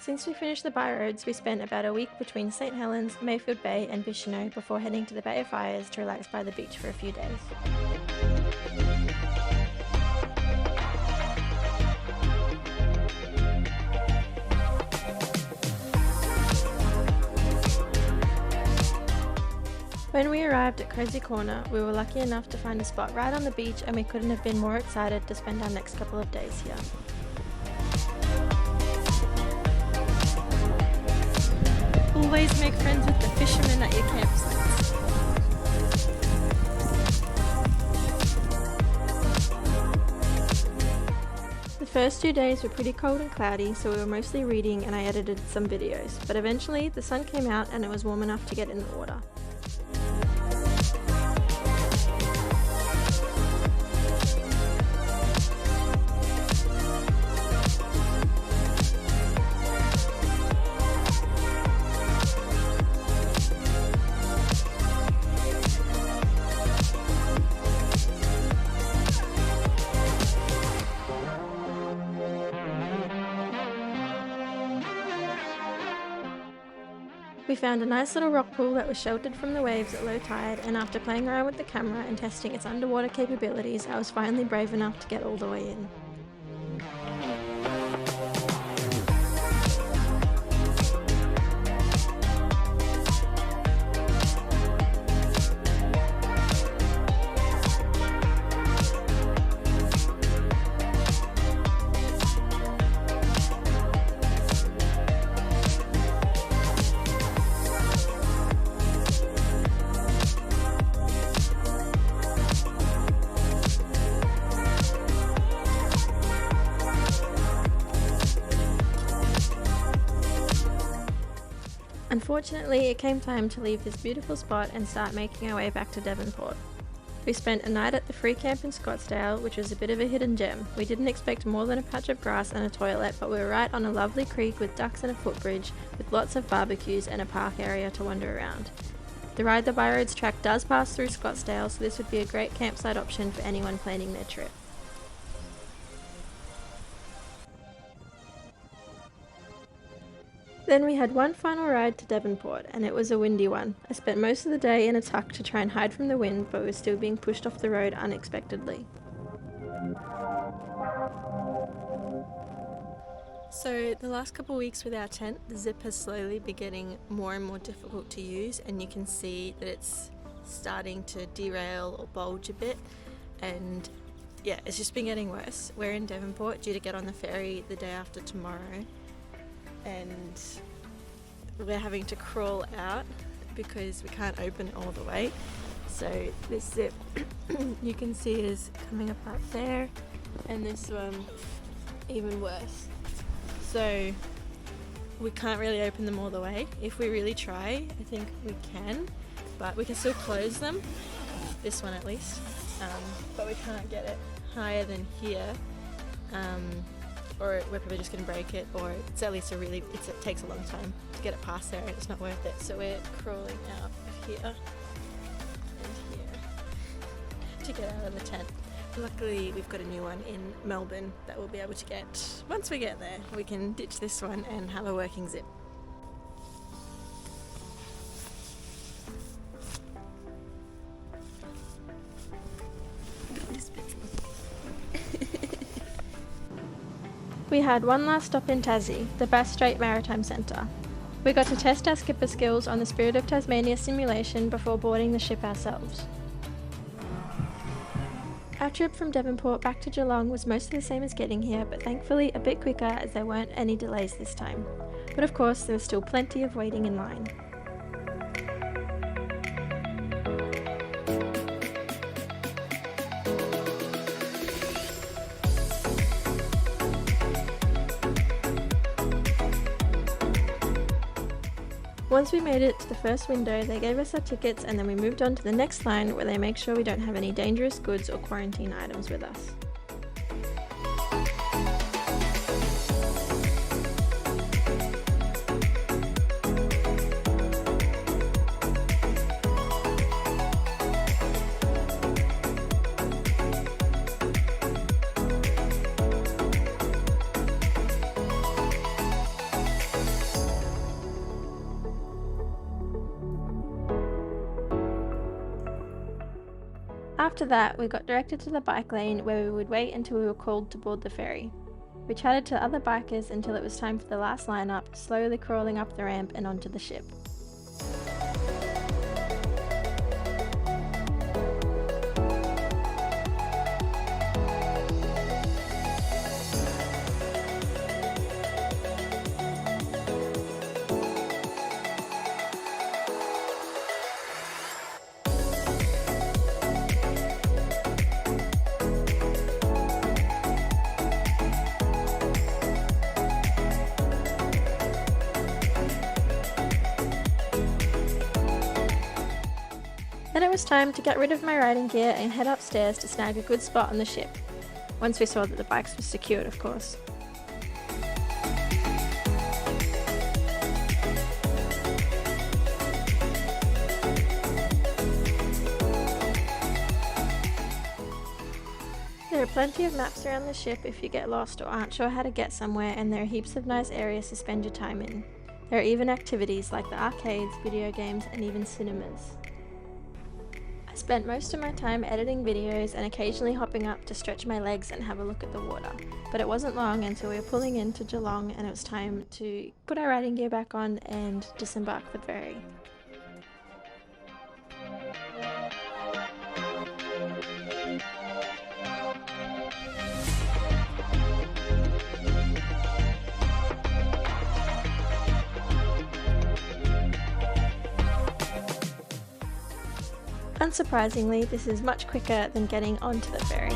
Since we finished the Byroads, we spent about a week between St Helens, Mayfield Bay and Bicheno before heading to the Bay of Fires to relax by the beach for a few days. When we arrived at Cozy Corner, we were lucky enough to find a spot right on the beach, and we couldn't have been more excited to spend our next couple of days here. Always make friends with the fishermen at your campsites. The first 2 days were pretty cold and cloudy, so we were mostly reading and I edited some videos, but eventually the sun came out and it was warm enough to get in the water. We found a nice little rock pool that was sheltered from the waves at low tide, and after playing around with the camera and testing its underwater capabilities, I was finally brave enough to get all the way in. Unfortunately, it came time to leave this beautiful spot and start making our way back to Devonport. We spent a night at the free camp in Scottsdale, which was a bit of a hidden gem. We didn't expect more than a patch of grass and a toilet, but we were right on a lovely creek with ducks and a footbridge, with lots of barbecues and a park area to wander around. The Ride the Byroads track does pass through Scottsdale, so this would be a great campsite option for anyone planning their trip. Then we had one final ride to Devonport, and it was a windy one. I spent most of the day in a tuck to try and hide from the wind, but we were still being pushed off the road unexpectedly. So the last couple of weeks with our tent, the zip has slowly been getting more and more difficult to use, and you can see that it's starting to derail or bulge a bit, and yeah, it's just been getting worse. We're in Devonport due to get on the ferry the day after tomorrow, and we're having to crawl out because we can't open it all the way. So this zip you can see is coming apart there, and this one even worse. So we can't really open them all the way. If we really try, I think we can, but we can still close them, this one at least, but we can't get it higher than here. Or we're probably just going to break it, or it's at least it takes a long time to get it past there and it's not worth it. So we're crawling out of here and here to get out of the tent. Luckily we've got a new one in Melbourne that we'll be able to get. Once we get there, we can ditch this one and have a working zip. We had one last stop in Tassie, the Bass Strait Maritime Centre. We got to test our skipper skills on the Spirit of Tasmania simulation before boarding the ship ourselves. Our trip from Devonport back to Geelong was mostly the same as getting here, but thankfully a bit quicker as there weren't any delays this time. But of course there was still plenty of waiting in line. Once we made it to the first window, they gave us our tickets, and then we moved on to the next line where they make sure we don't have any dangerous goods or quarantine items with us. After that, we got directed to the bike lane where we would wait until we were called to board the ferry. We chatted to other bikers until it was time for the last lineup, slowly crawling up the ramp and onto the ship. Then it was time to get rid of my riding gear and head upstairs to snag a good spot on the ship, once we saw that the bikes were secured, of course. There are plenty of maps around the ship if you get lost or aren't sure how to get somewhere, and there are heaps of nice areas to spend your time in. There are even activities like the arcades, video games, and even cinemas. I spent most of my time editing videos and occasionally hopping up to stretch my legs and have a look at the water, but it wasn't long until we were pulling into Geelong and it was time to put our riding gear back on and disembark the ferry. Unsurprisingly, this is much quicker than getting onto the ferry.